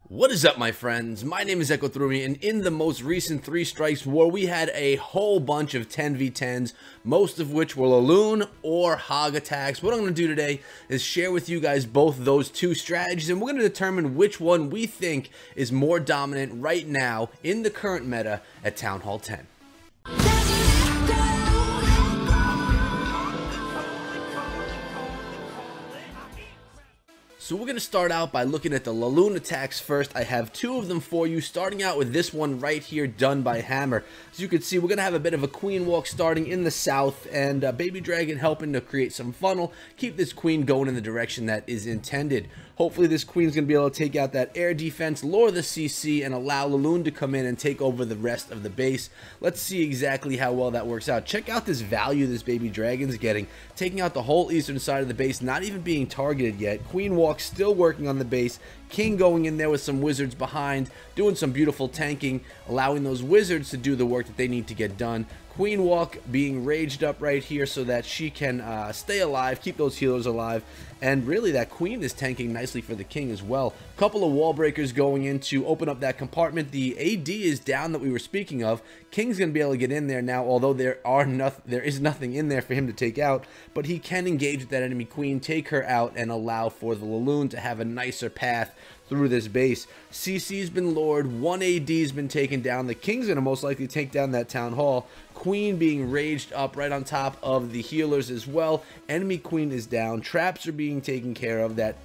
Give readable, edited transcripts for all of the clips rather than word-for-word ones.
What is up, my friends? My name is Echo Thrumi, and in the most recent 3 Strikes war, we had a whole bunch of 10v10s, most of which were LALOON or HOG attacks. What I'm going to do today is share with you guys both those two strategies, and we're going to determine which one we think is more dominant right now in the current meta at Town Hall 10. So we're going to start out by looking at the LALOON attacks first. I have 2 of them for you, starting out with this one right here done by Hammer. As you can see, we're going to have a bit of a queen walk starting in the south, and Baby Dragon helping to create some funnel, keep this queen going in the direction that is intended. Hopefully this queen's going to be able to take out that air defense, lower the CC, and allow LALOON to come in and take over the rest of the base. Let's see exactly how well that works out. Check out this value this Baby Dragon's getting, taking out the whole eastern side of the base, not even being targeted yet. Queen walk still working on the base. King going in there with some wizards behind, doing some beautiful tanking, allowing those wizards to do the work that they need to get done. Queen walk being raged up right here so that she can stay alive, keep those healers alive, and really that queen is tanking nicely for the king as well. Couple of wall breakers going in to open up that compartment. The AD is down that we were speaking of. King's gonna be able to get in there now, although there is nothing in there for him to take out, but he can engage with that enemy queen, take her out, and allow for the LALOON to have a nicer path through this base. CC's been lowered, 1 AD's been taken down. The king's gonna most likely take down that town hall. Queen being raged up right on top of the healers as well. Enemy queen is down. Traps are being taken care of. That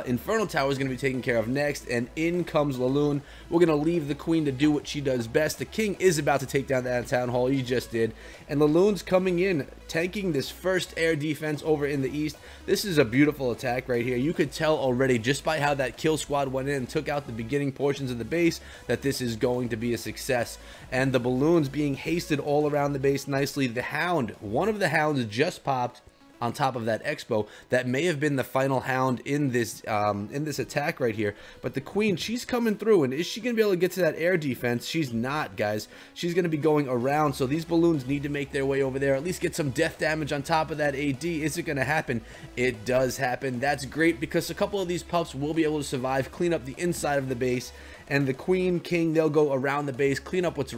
Infernal Tower is going to be taken care of next, and in comes LALOON. We're going to leave the queen to do what she does best. The king is about to take down that town hall, he just did, and LALOON's coming in, tanking this first air defense over in the east. This is a beautiful attack right here. You could tell already just by how that kill squad went in and took out the beginning portions of the base that this is going to be a success. And the balloons being hasted all around the base nicely. The hound, one of the hounds just popped on top of that expo. That may have been the final hound in this attack right here, but the queen, she's coming through, and is she gonna be able to get to that air defense? She's not, guys. She's gonna be going around, so these balloons need to make their way over there, at least get some death damage on top of that AD. Is it gonna happen? It does happen. That's great, because a couple of these pups will be able to survive, clean up the inside of the base, and the queen, king, they'll go around the base, clean up what's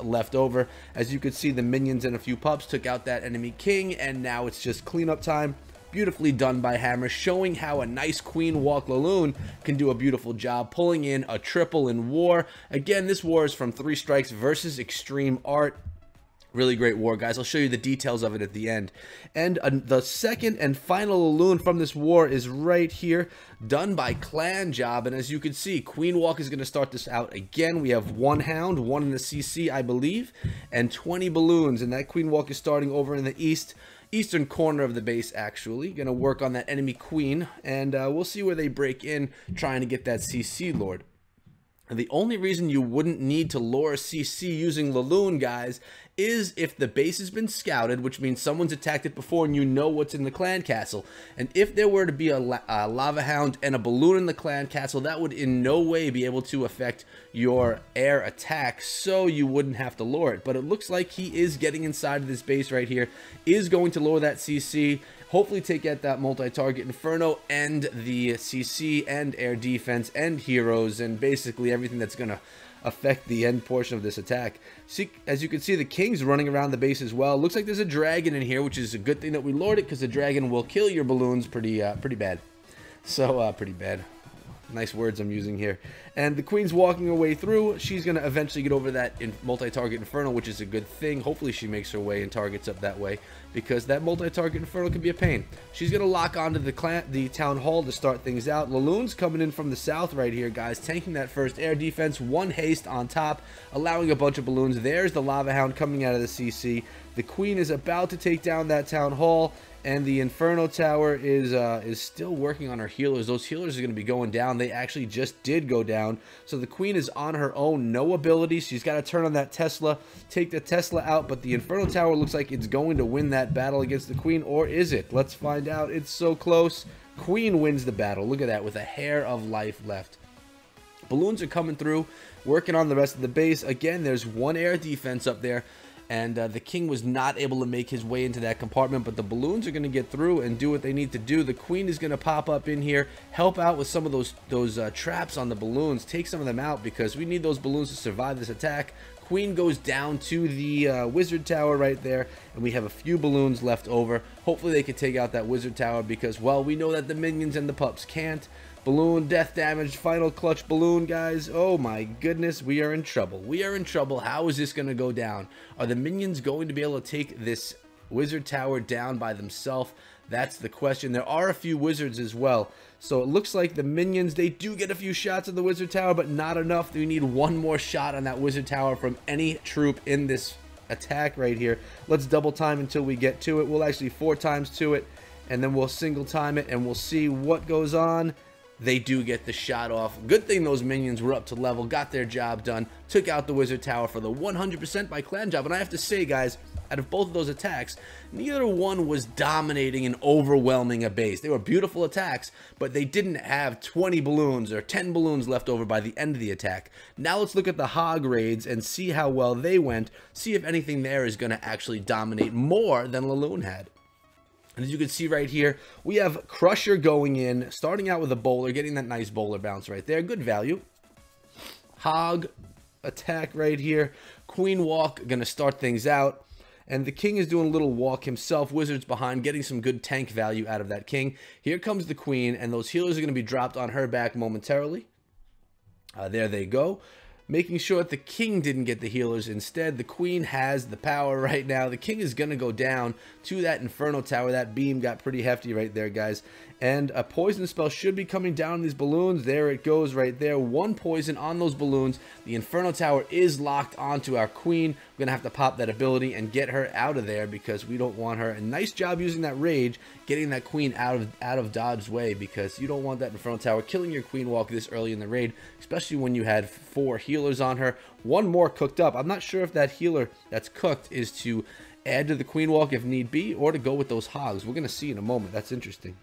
left over. As you could see, the minions and a few pups took out that enemy king, and now it's just cleanup time. Beautifully done by Hammer, showing how a nice queen walk LALOON can do a beautiful job, pulling in a triple in war. Again, this war is from 3 Strikes versus Extreme Art. Really great war, guys. I'll show you the details of it at the end. And the second and final LALOON from this war is right here, done by Clan Job. And as you can see, Queen Walk is going to start this out again. We have 1 hound, 1 in the CC, I believe, and 20 balloons. And that Queen Walk is starting over in the eastern corner of the base, actually. Going to work on that enemy queen, and we'll see where they break in, trying to get that CC lord. And the only reason you wouldn't need to lure CC using LALOON, guys, is if the base has been scouted, which means someone's attacked it before and you know what's in the clan castle. And if there were to be a lava hound and a balloon in the clan castle, that would in no way be able to affect your air attack, so you wouldn't have to lure it. But it looks like he is getting inside of this base right here, is going to lower that CC, hopefully take out that multi-target Inferno and the CC and air defense and heroes and basically everything that's going to affect the end portion of this attack. See, as you can see, the king's running around the base as well. Looks like there's a dragon in here, which is a good thing that we lured it, because the dragon will kill your balloons pretty bad. So pretty bad. Nice words I'm using here. And the queen's walking her way through. She's going to eventually get over that multi-target Inferno, which is a good thing. Hopefully she makes her way and targets up that way, because that multi-target Inferno can be a pain. She's going to lock onto the town hall to start things out. LALOON's coming in from the south right here, guys, tanking that first air defense. 1 haste on top, allowing a bunch of balloons. There's the lava hound coming out of the CC. The queen is about to take down that town hall, and the Inferno Tower is still working on her healers. Those healers are going to be going down. They actually just did go down. So the queen is on her own. No ability. She's got to turn on that Tesla, take the Tesla out. But the Inferno Tower looks like it's going to win that battle against the queen. Or is it? Let's find out. It's so close. Queen wins the battle. Look at that, with a hair of life left. Balloons are coming through, working on the rest of the base. Again, there's 1 air defense up there. and the king was not able to make his way into that compartment, but the balloons are going to get through and do what they need to do. The queen is going to pop up in here, help out with some of those traps on the balloons, take some of them out because we need those balloons to survive this attack. Queen goes down to the wizard tower right there, and we have a few balloons left over. Hopefully they can take out that wizard tower because, well, we know that the minions and the pups can't. Balloon, death damage, final clutch balloon, guys. Oh my goodness, we are in trouble. We are in trouble. How is this going to go down? Are the minions going to be able to take this wizard tower down by themselves? That's the question. There are a few wizards as well. So it looks like the minions, they do get a few shots at the wizard tower, but not enough. We need one more shot on that wizard tower from any troop in this attack right here. Let's double time until we get to it. We'll actually 4 times to it, and then we'll single time it, and we'll see what goes on. They do get the shot off. Good thing those minions were up to level, got their job done, took out the wizard tower for the 100% by clan job. And I have to say, guys, out of both of those attacks, neither one was dominating and overwhelming a base. They were beautiful attacks, but they didn't have 20 balloons or 10 balloons left over by the end of the attack. Now let's look at the hog raids and see how well they went, see if anything there is going to actually dominate more than LALOON had. And as you can see right here, we have Crusher going in, starting out with a bowler, getting that nice bowler bounce right there. Good value. Hog attack right here. Queen walk, going to start things out. And the king is doing a little walk himself. Wizards behind, getting some good tank value out of that king. Here comes the queen, and those healers are going to be dropped on her back momentarily. There they go. Making sure that the king didn't get the healers. Instead, the queen has the power right now. The king is going to go down to that inferno tower. That beam got pretty hefty right there, guys. And a poison spell should be coming down on these balloons. There it goes right there. 1 poison on those balloons. The inferno tower is locked onto our queen. We're going to have to pop that ability and get her out of there because we don't want her. And nice job using that rage, getting that queen out of Dodge's way, because you don't want that inferno tower killing your queen walk this early in the raid, especially when you had 4 healers on her. 1 more cooked up. I'm not sure if that healer that's cooked is to add to the queen walk if need be, or to go with those hogs. We're going to see in a moment. That's interesting.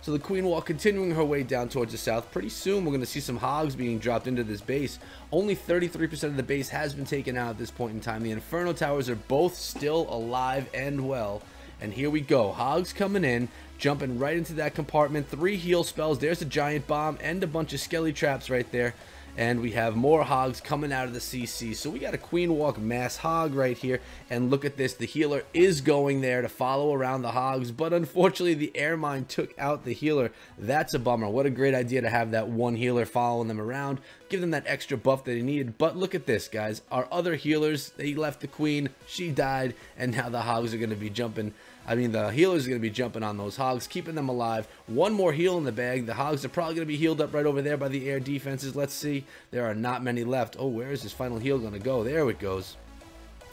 So the queen walk continuing her way down towards the south. Pretty soon we're going to see some hogs being dropped into this base. Only 33% of the base has been taken out at this point in time. The inferno towers are both still alive and well. And here we go. Hogs coming in, jumping right into that compartment. 3 heal spells. There's a giant bomb and a bunch of skelly traps right there. And we have more hogs coming out of the CC. So we got a queen walk mass hog right here. And look at this. The healer is going there to follow around the hogs. But unfortunately, the air mine took out the healer. That's a bummer. What a great idea to have that 1 healer following them around. Give them that extra buff that they needed. But look at this, guys. Our other healers, they left the queen. She died. And now the hogs are going to be jumping. The healers are going to be jumping on those hogs, keeping them alive. 1 more heal in the bag. The hogs are probably going to be healed up right over there by the air defenses. Let's see. There are not many left. Oh, where is this final heal going to go? There it goes.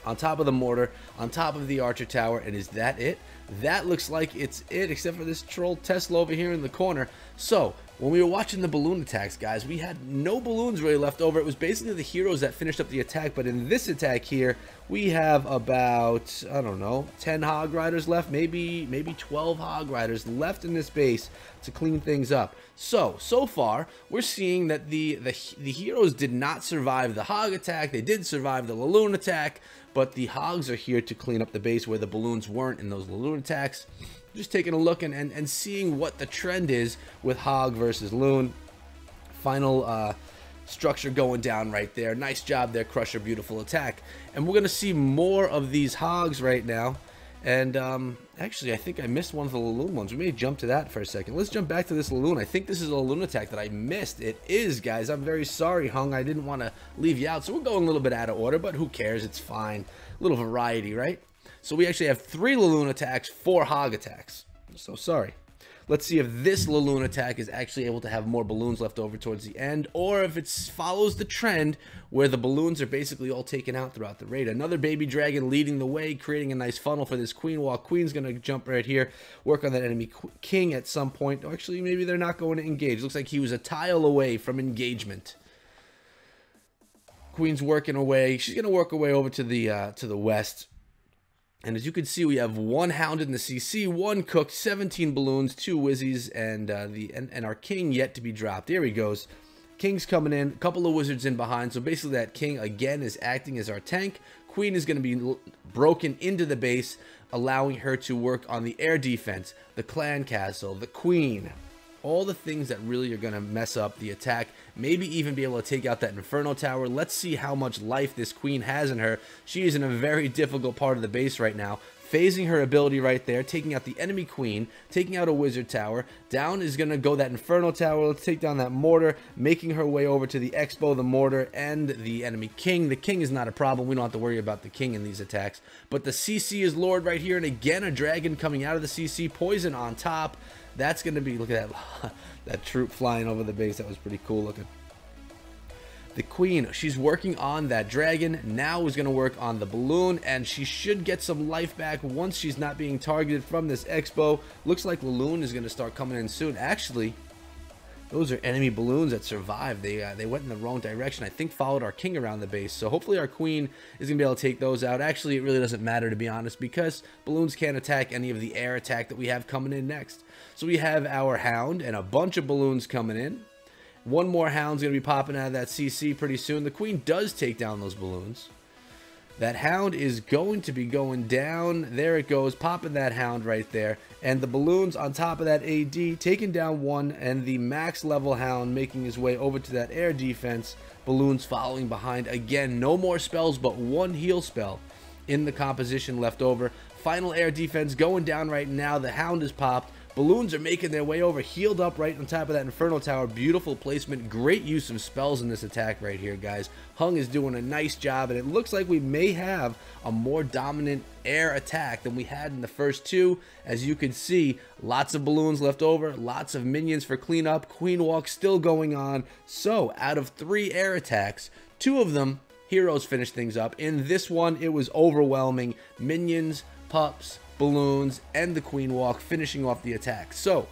On top of the mortar, on top of the archer tower. And is that it? That looks like it's it, except for this troll Tesla over here in the corner. So, when we were watching the balloon attacks, guys, we had no balloons really left over. It was basically the heroes that finished up the attack. But in this attack here, we have about, I don't know, 10 hog riders left. Maybe 12 hog riders left in this base to clean things up. So far, we're seeing that the heroes did not survive the hog attack. They did survive the LALOON attack. But the hogs are here to clean up the base where the balloons weren't in those LALOON attacks. Just taking a look and seeing what the trend is with hog versus loon. Final structure going down right there. Nice job there, Crusher. Beautiful attack. And we're going to see more of these hogs right now. And actually, I think I missed one of the LALOON ones. We may jump to that for a second. Let's jump back to this LALOON. I think this is a LALOON attack that I missed. It is, guys. I'm very sorry, Hung. I didn't want to leave you out. So we're going a little bit out of order, but who cares? It's fine. A little variety, right? So we actually have 3 LALOON attacks, 4 hog attacks. So sorry. Let's see if this LALOON attack is actually able to have more balloons left over towards the end, or if it follows the trend where the balloons are basically all taken out throughout the raid. Another baby dragon leading the way, creating a nice funnel for this queen walk. Queen's going to jump right here, work on that enemy king at some point. Actually, maybe they're not going to engage. Looks like he was a tile away from engagement. Queen's working away. She's going to work her way over to the west. And as you can see, we have 1 hound in the CC, 1 cooked, 17 balloons, 2 wizzies, and our king yet to be dropped. Here he goes. King's coming in, a couple of wizards in behind. So basically that king again is acting as our tank. Queen is going to be broken into the base, allowing her to work on the air defense, the clan castle, the queen. All the things that really are going to mess up the attack. Maybe even be able to take out that Inferno Tower. Let's see how much life this queen has in her. She is in a very difficult part of the base right now. Phasing her ability right there, taking out the enemy queen, taking out a wizard tower. Down is going to go that Inferno Tower. Let's take down that mortar, making her way over to the Expo, the mortar, and the enemy king. The king is not a problem. We don't have to worry about the king in these attacks. But the CC is Lord right here, and again a dragon coming out of the CC. Poison on top. That's going to be, look at that, that troop flying over the base. That was pretty cool looking. The queen, she's working on that dragon. Now is going to work on the balloon, and she should get some life back once she's not being targeted from this Expo. Looks like LALOON is going to start coming in soon. Actually, those are enemy balloons that survived. They went in the wrong direction. I think followed our king around the base. So hopefully our queen is going to be able to take those out. Actually, it really doesn't matter, to be honest, because balloons can't attack any of the air attack that we have coming in next. So we have our hound and a bunch of balloons coming in. One more hound's going to be popping out of that CC pretty soon. The queen does take down those balloons. That hound is going to be going down. There it goes, popping that hound right there. And the balloons on top of that AD, taking down one, and the max level hound making his way over to that air defense. Balloons following behind. Again, no more spells but one heal spell in the composition left over. Final air defense going down right now. The hound is popped. Balloons are making their way over, healed up right on top of that Inferno Tower. Beautiful placement, great use of spells in this attack right here, guys. Hung is doing a nice job, and it looks like we may have a more dominant air attack than we had in the first two. As you can see, lots of balloons left over, lots of minions for cleanup. Queen walk still going on. So, out of 3 air attacks, 2 of them, heroes finished things up. In this one, it was overwhelming. Minions, pups, balloons, and the queen walk finishing off the attack. So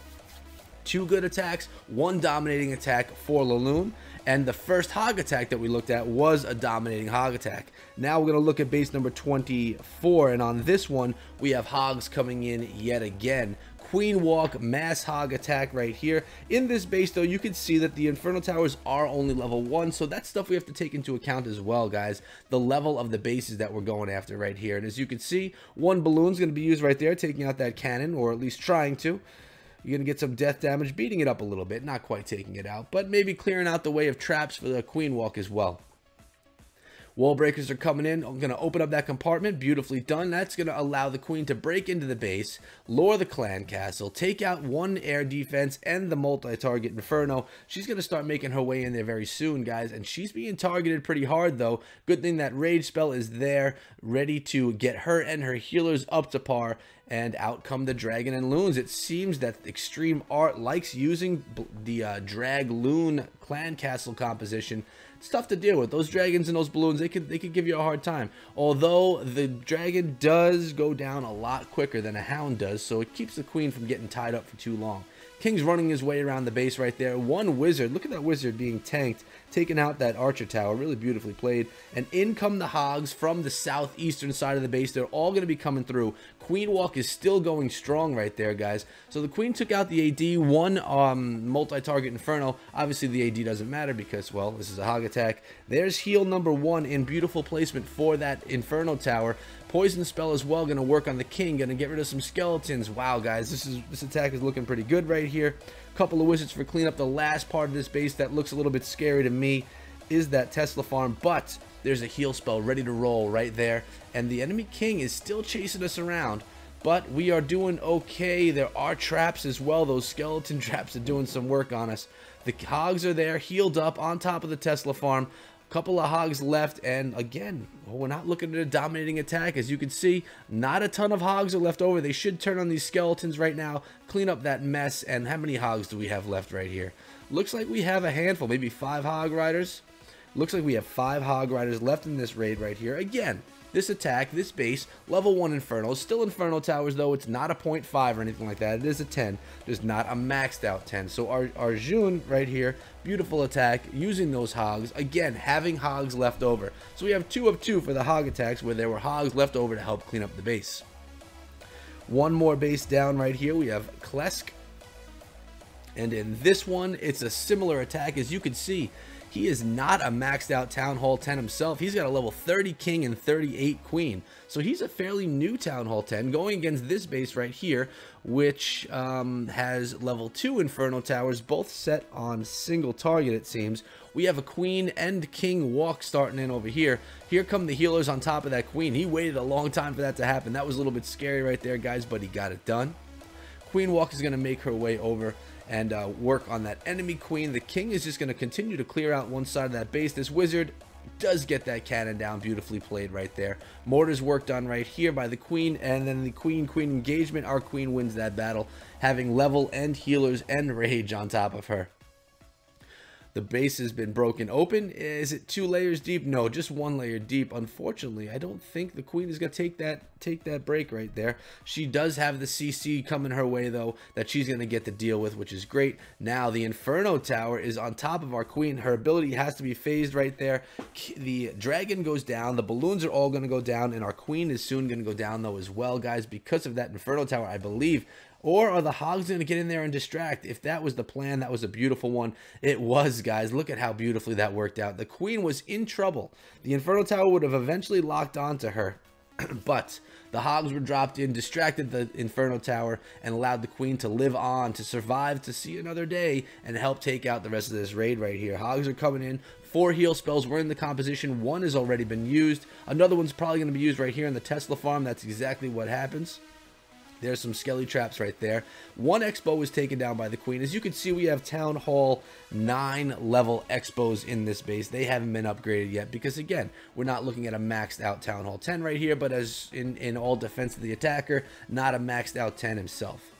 2 good attacks, 1 dominating attack for LALOON, and the first hog attack that we looked at was a dominating hog attack. Now we're going to look at base number 24, and on this one we have hogs coming in yet again. Queen walk, mass hog attack right here. In this base though, you can see that the Inferno Towers are only level 1, so that's stuff we have to take into account as well, guys. The level of the bases that we're going after right here. And as you can see, 1 balloon's going to be used right there, taking out that cannon, or at least trying to. You're going to get some death damage, beating it up a little bit, not quite taking it out, but maybe clearing out the way of traps for the queen walk as well. Wall breakers are coming in. I'm going to open up that compartment. Beautifully done. That's going to allow the queen to break into the base, lure the clan castle, take out 1 air defense and the multi-target Inferno. She's going to start making her way in there very soon, guys, and she's being targeted pretty hard, though. Good thing that rage spell is there, ready to get her and her healers up to par, and out come the dragon and loons. It seems that Extreme Art likes using the drag loon clan castle composition. It's tough to deal with. Those dragons and those balloons, they could give you a hard time. Although the dragon does go down a lot quicker than a hound does, so it keeps the queen from getting tied up for too long. King's running his way around the base right there. 1 wizard. Look at that wizard being tanked, taking out that archer tower. Really beautifully played. And in come the hogs from the southeastern side of the base. They're all going to be coming through. Queen walk is still going strong right there, guys. So the queen took out the AD. 1 multi-target Inferno. Obviously the AD doesn't matter because, well, this is a hog attack. There's heal number 1 in beautiful placement for that Inferno Tower. Poison spell as well, going to work on the king, going to get rid of some skeletons. Wow, guys, this attack is looking pretty good right here. Couple of wizards for cleanup. The last part of this base that looks a little bit scary to me is that Tesla farm, but there's a heal spell ready to roll right there, and the enemy king is still chasing us around, but we are doing okay. There are traps as well. Those skeleton traps are doing some work on us. The hogs are there, healed up on top of the Tesla farm. Couple of hogs left, and again, we're not looking at a dominating attack. As you can see, not a ton of hogs are left over. They should turn on these skeletons right now, clean up that mess. And how many hogs do we have left right here? Looks like we have a handful, maybe 5 hog riders. Looks like we have 5 hog riders left in this raid right here. Again, this attack, this base, level 1 Inferno. Still Inferno Towers, though. It's not a 0.5 or anything like that. It is a 10. There's not a maxed out 10. So our June right here, beautiful attack, using those hogs. Again, having hogs left over. So we have 2 of 2 for the hog attacks, where there were hogs left over to help clean up the base. 1 more base down right here. We have Klesk. And in this one, it's a similar attack. As you can see, he is not a maxed out Town Hall 10 himself. He's got a level 30 king and 38 queen. So he's a fairly new Town Hall 10 going against this base right here, which has level 2 Inferno Towers, both set on single target, it seems. We have a queen and king walk starting in over here. Here come the healers on top of that queen. He waited a long time for that to happen. That was a little bit scary right there, guys, but he got it done. Queen walk is going to make her way over and work on that enemy queen. The king is just going to continue to clear out one side of that base. This wizard does get that cannon down. Beautifully played right there. Mortar's work done right here by the queen, and then the queen engagement. Our queen wins that battle, having level and healers and rage on top of her. The base has been broken open. Is it 2 layers deep? No, just 1 layer deep. Unfortunately, I don't think the queen is going to take that break right there. She does have the CC coming her way, though, that she's going to get to deal with, which is great. Now, the Inferno Tower is on top of our queen. Her ability has to be phased right there. The dragon goes down. The balloons are all going to go down, and our queen is soon going to go down, though, as well, guys, because of that Inferno Tower, I believe. Or are the Hogs going to get in there and distract? If that was the plan, that was a beautiful one. It was, guys. Look at how beautifully that worked out. The queen was in trouble. The Inferno Tower would have eventually locked onto her. But the Hogs were dropped in, distracted the Inferno Tower, and allowed the queen to live on, to survive, to see another day, and help take out the rest of this raid right here. Hogs are coming in. 4 heal spells were in the composition. 1 has already been used. Another one's probably going to be used right here in the Tesla farm. That's exactly what happens. There's some skelly traps right there. 1 expo was taken down by the queen. As you can see, we have Town Hall 9 level expos in this base. They haven't been upgraded yet because, again, we're not looking at a maxed out Town Hall 10 right here, but as in all defense of the attacker, not a maxed out 10 himself.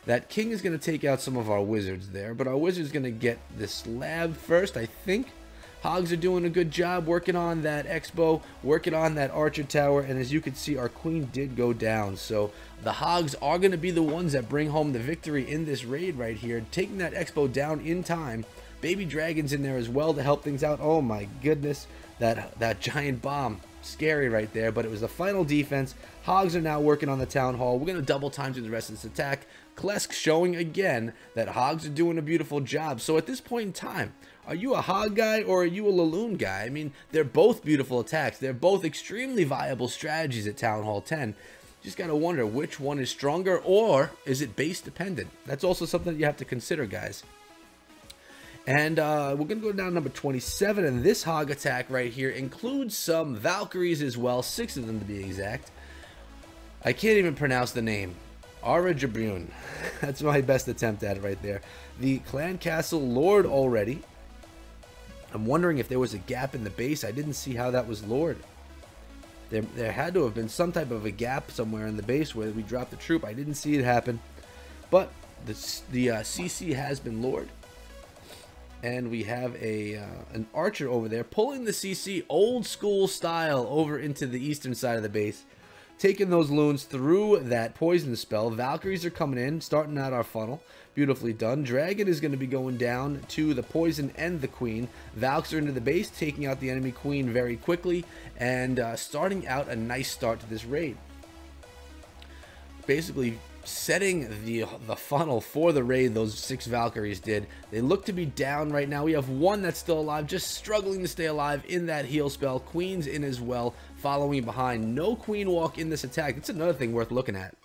That king is going to take out some of our wizards there, but our wizard's going to get this lab first, I think. Hogs are doing a good job working on that expo, working on that archer tower, and as you can see, our queen did go down. So the Hogs are going to be the ones that bring home the victory in this raid right here, taking that expo down in time. Baby dragons in there as well to help things out. Oh my goodness, that giant bomb. Scary right there, but it was the final defense. Hogs are now working on the Town Hall. We're going to double time through the rest of this attack. Klesk showing again that Hogs are doing a beautiful job. So at this point in time, are you a Hog guy or are you a LALOON guy? I mean, they're both beautiful attacks. They're both extremely viable strategies at Town Hall 10. Just got to wonder which one is stronger, or is it base dependent? That's also something that you have to consider, guys. And we're going to go down to number 27, and this Hog attack right here includes some Valkyries as well, 6 of them to be exact. I can't even pronounce the name. Arajabun. That's my best attempt at it right there. The Clan Castle Lord already. I'm wondering if there was a gap in the base. I didn't see how that was Lord. There had to have been some type of a gap somewhere in the base where we dropped the troop. I didn't see it happen. But the CC has been Lord. And we have an archer over there pulling the CC old school style over into the eastern side of the base. Taking those loons through that poison spell. Valkyries are coming in, starting out our funnel. Beautifully done. Dragon is going to be going down to the poison and the queen. Valks are into the base, taking out the enemy queen very quickly, and starting out a nice start to this raid. Basically setting the funnel for the raid, those 6 Valkyries did. They look to be down right now. We have 1 that's still alive, just struggling to stay alive in that heal spell. Queen's in as well, following behind. No queen walk in this attack. It's another thing worth looking at.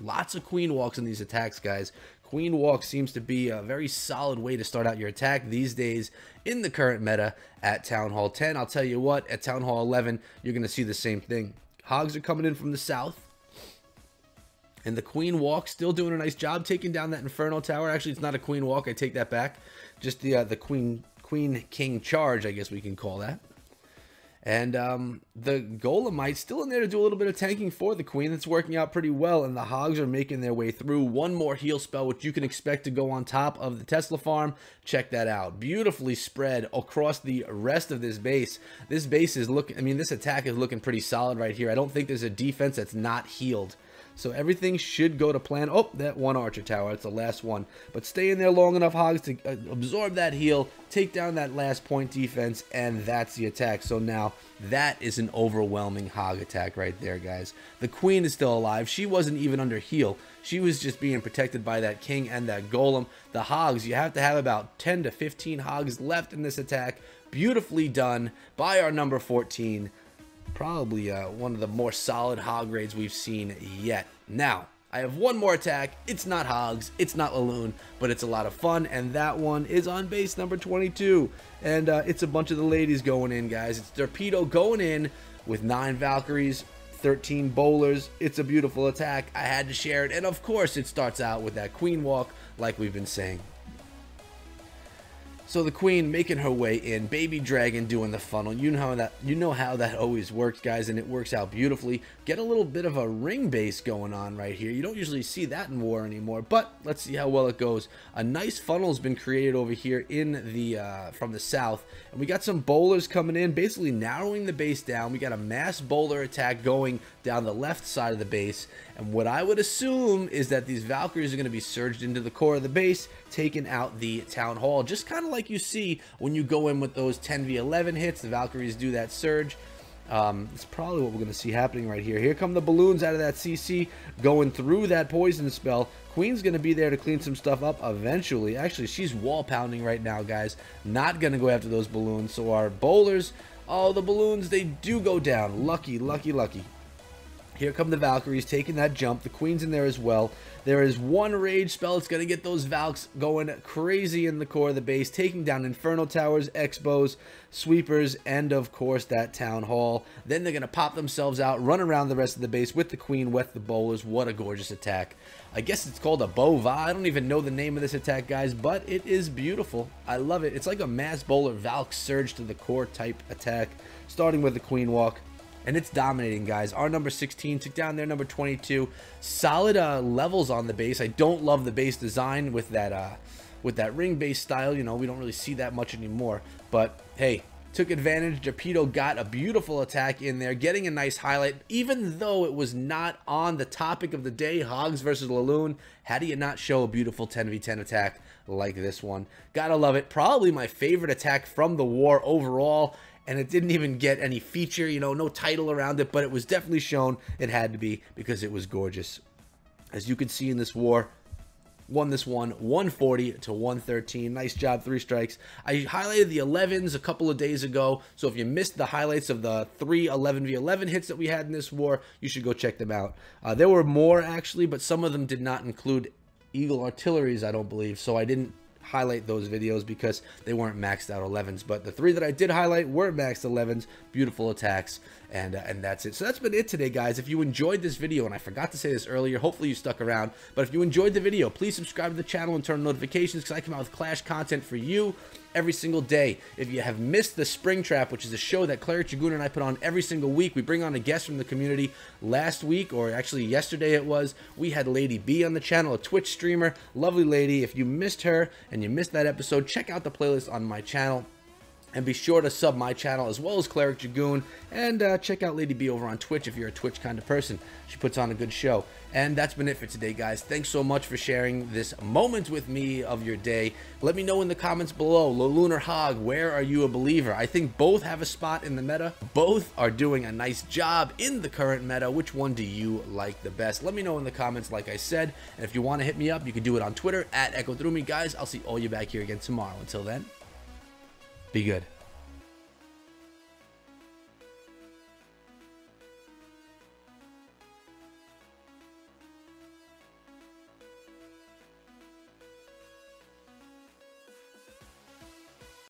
Lots of queen walks in these attacks, guys. Queen walk seems to be a very solid way to start out your attack these days in the current meta at Town Hall 10. I'll tell you what, at Town Hall 11, you're going to see the same thing. Hogs are coming in from the south. And the queen walk still doing a nice job taking down that Inferno Tower. Actually, it's not a queen walk. I take that back. Just the queen king charge, I guess we can call that. And the Golemite still in there to do a little bit of tanking for the queen. That's working out pretty well. And the Hogs are making their way through. 1 more heal spell, which you can expect to go on top of the Tesla farm. Check that out. Beautifully spread across the rest of this base. This base is looking, I mean, this attack is looking pretty solid right here. I don't think there's a defense that's not healed. So everything should go to plan. Oh, that one archer tower. That's the last one. But stay in there long enough, Hogs, to absorb that heal, take down that last point defense, and that's the attack. So now that is an overwhelming Hog attack right there, guys. The queen is still alive. She wasn't even under heal. She was just being protected by that king and that golem. The Hogs, you have to have about 10 to 15 Hogs left in this attack. Beautifully done by our number 14. Probably one of the more solid Hog raids we've seen yet. Now, I have one more attack. It's not Hogs, it's not LALOON, but it's a lot of fun, and that one is on base number 22. And it's a bunch of the ladies going in, guys. It's Torpedo going in with 9 Valkyries, 13 bowlers. It's a beautiful attack. I had to share it, and of course it starts out with that queen walk like we've been saying. So the queen making her way in, baby dragon doing the funnel. You know how that always works, guys, and it works out beautifully. Get a little bit of a ring base going on right here. You don't usually see that in war anymore, but let's see how well it goes. A nice funnel has been created over here in the from the south, and we got some bowlers coming in, basically narrowing the base down. We got a mass bowler attack going down the left side of the base, and what I would assume is that these Valkyries are going to be surged into the core of the base, taking out the town hall, just kind of like you see when you go in with those 10v11 hits. The Valkyries do that surge. It's probably what we're going to see happening right here. Here come the balloons out of that CC, going through that poison spell. Queen's going to be there to clean some stuff up eventually. Actually, she's wall pounding right now, guys. Not going to go after those balloons. So our bowlers, oh, the balloons, they do go down. Lucky, lucky, lucky. Here come the Valkyries taking that jump. The queen's in there as well. There is one rage spell. It's going to get those Valks going crazy in the core of the base, taking down Inferno Towers, Expos, Sweepers, and of course that Town Hall. Then they're going to pop themselves out, run around the rest of the base with the queen, with the bowlers. What a gorgeous attack. I guess it's called a Bova. I don't even know the name of this attack, guys, but it is beautiful. I love it. It's like a mass bowler Valk surge to the core type attack, starting with the queen walk. And it's dominating, guys. Our number 16 took down their number 22. Solid levels on the base. I don't love the base design with that ring base style. You know, we don't really see that much anymore. But hey, took advantage. Torpedo got a beautiful attack in there, getting a nice highlight. Even though it was not on the topic of the day, Hogs versus LALOON, how do you not show a beautiful 10v10 attack like this one? Gotta love it. Probably my favorite attack from the war overall. And it didn't even get any feature, you know, no title around it, but it was definitely shown. It had to be because it was gorgeous. As you can see in this war, won this one 140 to 113. Nice job, 3 strikes. I highlighted the 11s a couple of days ago, so if you missed the highlights of the 3 11v11 hits that we had in this war, you should go check them out. There were more actually, but some of them did not include Eagle artilleries, I don't believe, so I didn't highlight those videos because they weren't maxed out 11s, but the 3 that I did highlight were maxed 11s. Beautiful attacks, and that's it. So that's been it today, guys. If you enjoyed this video, and I forgot to say this earlier, hopefully you stuck around, but if you enjoyed the video, please subscribe to the channel and turn on notifications because I come out with Clash content for you every single day. If you have missed the Spring Trap, which is a show that Cleric Dragoon and I put on every single week, we bring on a guest from the community. Last week, or actually yesterday it was, we had Lady B on the channel, a Twitch streamer, lovely lady. If you missed her and you missed that episode, check out the playlist on my channel. And be sure to sub my channel as well as Cleric Dragoon. And check out Lady B over on Twitch if you're a Twitch kind of person. She puts on a good show. And that's been it for today, guys. Thanks so much for sharing this moment with me of your day. Let me know in the comments below, LALOON or HOG, where are you a believer? I think both have a spot in the meta. Both are doing a nice job in the current meta. Which one do you like the best? Let me know in the comments, like I said. And if you want to hit me up, you can do it on Twitter, @EchoThroughMe. Guys, I'll see all you back here again tomorrow. Until then, be good.